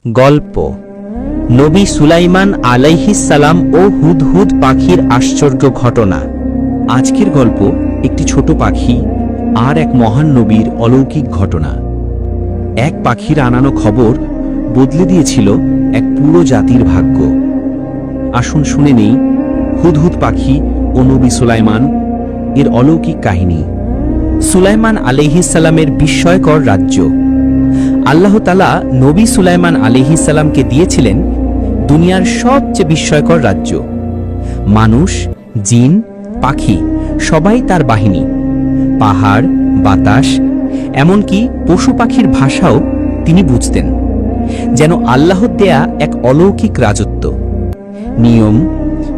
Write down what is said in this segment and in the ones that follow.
গল্প নবী সুলাইমান আলাইহিস সালাম ও হুদহুদ পাখির আশ্চর্য ঘটনা। আজকের গল্প একটি ছোট পাখি আর এক মহান নবীর অলৌকিক ঘটনা। এক পাখির আনানো খবর বদলে দিয়েছিল এক পুরো জাতির ভাগ্য। আসুন শুনে নেই হুদহুদ পাখি ও নবী সুলাইমান এর অলৌকিক কাহিনী। সুলাইমান আলাইহিস সালামের বিস্ময়কর রাজ্য। আল্লাহ তাআলা নবী সুলাইমান আলাইহিস সালামকে দিয়েছিলেন দুনিয়ার সবচেয়ে বিস্ময়কর রাজ্য। মানুষ, জিন, পাখি সবাই তার বাহিনী। পাহাড়, বাতাস, এমনকি পশু পাখির ভাষাও তিনি বুঝতেন। যেন আল্লাহর দেয়া এক অলৌকিক রাজত্ব। নিয়ম,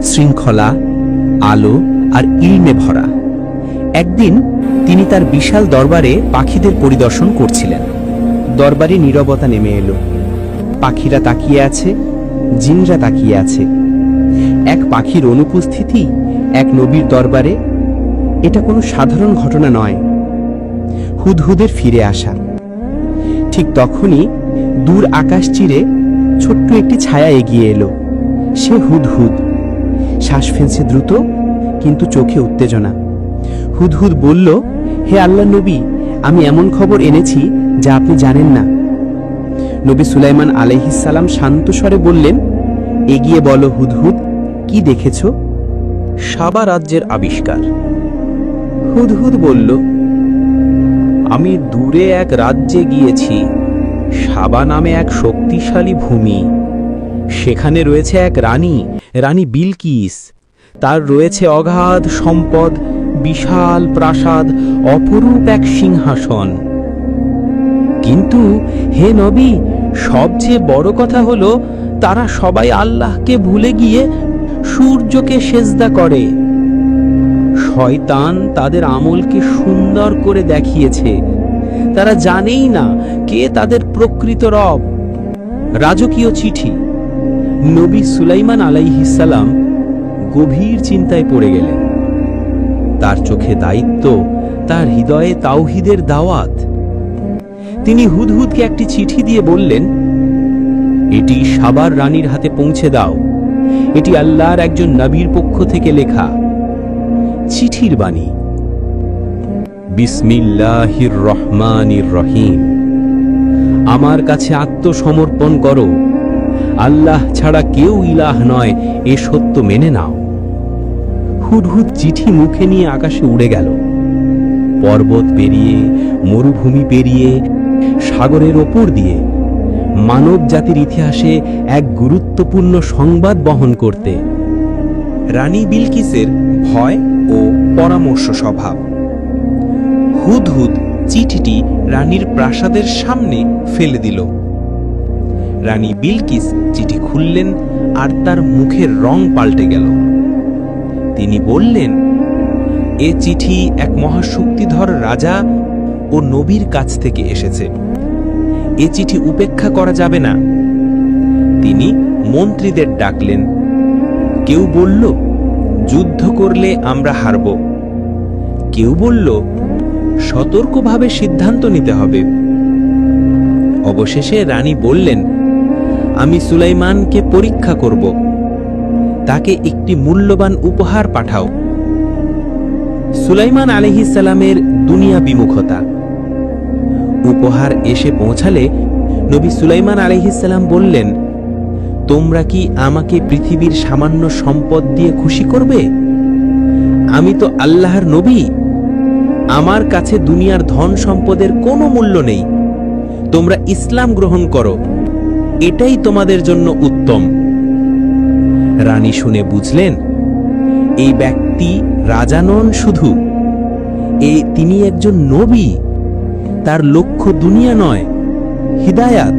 শৃঙ্খলা, আলো আর ইলমে ভরা। একদিন তিনি তার বিশাল দরবারে পাখিদের পরিদর্শন করছিলেন। দরবারে নীরবতা নেমে এলো। পাখিরা তাকিয়ে আছে, জিনরা তাকিয়ে আছে। এক পাখির অনুপস্থিতি এক নবীর দরবারে, এটা কোনো সাধারণ ঘটনা নয়। হুদহুদের ফিরে আসা। ঠিক তখনই দূর আকাশ চিরে ছোট্ট একটি ছায়া এগিয়ে এলো। সে হুদহুদ। শ্বাস ফেলছে দ্রুত, কিন্তু চোখে উত্তেজনা। হুদহুদ বলল, হে আল্লাহ নবী, আমি এমন খবর এনেছি যা আপনি জানেন না। নবী সুলাইমান আলাইহিস সালাম শান্ত স্বরে বললেন, এগিয়ে বলো হুদহুদ, কি দেখেছ? সাবা রাজ্যের আবিষ্কার। হুদহুদ বলল, আমি দূরে এক রাজ্যে গিয়েছি। সাবা নামে এক শক্তিশালী ভূমি। সেখানে রয়েছে এক রানী, রানী বিলকিস। তার রয়েছে অগাধ সম্পদ, বিশাল প্রাসাদ, অপরূপ এক সিংহাসন। কিন্তু হে নবী, সবচেয়ে বড় কথা হলো তারা সবাই আল্লাহকে ভুলে গিয়ে সূর্যকে সেজদা করে। শয়তান তাদের আমলকে সুন্দর করে দেখিয়েছে। তারা জানেই না কে তাদের প্রকৃত রব। রাজকীয় চিঠি। নবী সুলাইমান আলাইহিস সালাম গভীর চিন্তায় পড়ে গেলেন। তার চোখে দায়িত্ব, তার হৃদয়ে তাওহীদের দাওয়াত। তিনি হুদহুদকে একটি চিঠি দিয়ে বললেন, এটি সাবার রানীর হাতে পৌঁছে দাও। এটি আল্লাহর একজন নবীর পক্ষ থেকে লেখা। চিঠির বাণী, বিসমিল্লাহির রহমানির রহিম। আমার কাছে আত্মসমর্পণ করো। আল্লাহ ছাড়া কেউ ইলাহ নয়, এ সত্য মেনে নাও। হুদহুদ চিঠি মুখে নিয়ে আকাশে উড়ে গেল। পর্বত পেরিয়ে, মরুভূমি পেরিয়ে, সাগরের ওপর দিয়ে, মানব জাতির ইতিহাসে এক গুরুত্বপূর্ণ সংবাদ বহন করতে। রানী বিলকিসের ভয় ও পরামর্শ স্বভাব। হুদহুদ চিঠিটি রানীর প্রাসাদের সামনে ফেলে দিল। রানী বিলকিস চিঠি খুললেন আর তার মুখের রং পাল্টে গেল। তিনি বললেন, এ চিঠি এক মহাশক্তিধর রাজা ও নবীর কাছ থেকে এসেছে। এ চিঠি উপেক্ষা করা যাবে না। তিনি মন্ত্রীদের ডাকলেন। কেউ বলল, যুদ্ধ করলে আমরা হারব। কেউ বলল, সতর্কভাবে সিদ্ধান্ত নিতে হবে। অবশেষে রানী বললেন, আমি সুলাইমানকে পরীক্ষা করব। তাকে একটি মূল্যবান উপহার পাঠাও। সুলাইমান আলাইহিস সালামের দুনিয়া বিমুখতা। উপহার এসে পৌঁছালে নবী সুলাইমান আলাইহিস সালাম বললেন, তোমরা কি আমাকে পৃথিবীর সামান্য সম্পদ দিয়ে খুশি করবে? আমি তো আল্লাহর নবী। আমার কাছে দুনিয়ার ধন সম্পদের কোনো মূল্য নেই। তোমরা ইসলাম গ্রহণ করো, এটাই তোমাদের জন্য উত্তম। রানী শুনে বুঝলেন, এই ব্যক্তি রাজা নন শুধু, তিনি একজন নবী। তার লক্ষ্য দুনিয়া নয়, হিদায়াত।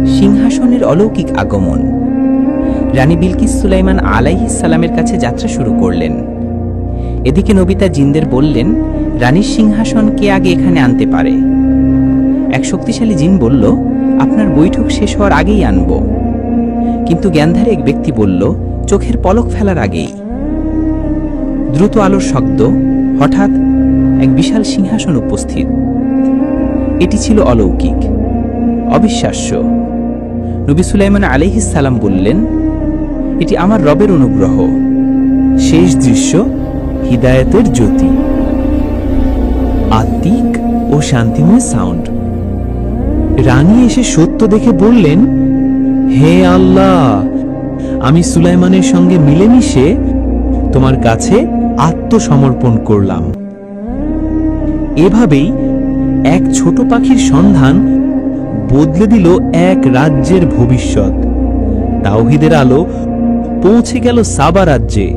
সিংহাসনের অলৌকিক আগমন। রানী বিলকিস সুলাইমান আলাইহিস সালামের কাছে যাত্রা শুরু করলেন। এদিকে নবী তার জিনদের বললেন, রানীর সিংহাসন কে আগে এখানে আনতে পারে? এক শক্তিশালী জিন বলল, আপনার বৈঠক শেষ হওয়ার আগেই আনব। কিন্তু জ্ঞানধারী এক ব্যক্তি বলল, চোখের পলক ফেলার আগেই। দ্রুত আলোর শব্দ। হঠাৎ এক বিশাল সিংহাসন উপস্থিত। এটি ছিল অলৌকিক, অবিশ্বাস্য। নবী সুলাইমান আলাইহিস সালাম বললেন, এটি আমার রবের অনুগ্রহ। শেষ দৃশ্য হিদায়াতের জ্যোতি, আত্মিক ও শান্তিময় সাউন্ড। রানী এসে সত্য দেখে বললেন, হে আল্লাহ, আমি সুলাইমানের সঙ্গে মিলেমিশে তোমার কাছে আত্মসমর্পণ করলাম। এভাবেই এক ছোট পাখির সন্ধান বদলে দিল এক রাজ্যের ভবিষ্যৎ। তাওহীদের আলো পৌঁছে গেল সাবা রাজ্যে।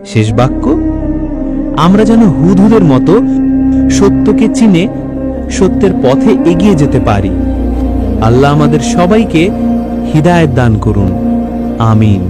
শেষ বাক্য, আমরা যেন হুদহুদের মতো সত্যকে চিনে সত্যের পথে এগিয়ে যেতে পারি। আল্লাহ আমাদের সবাইকে হিদায়াত দান করুন। আমিন।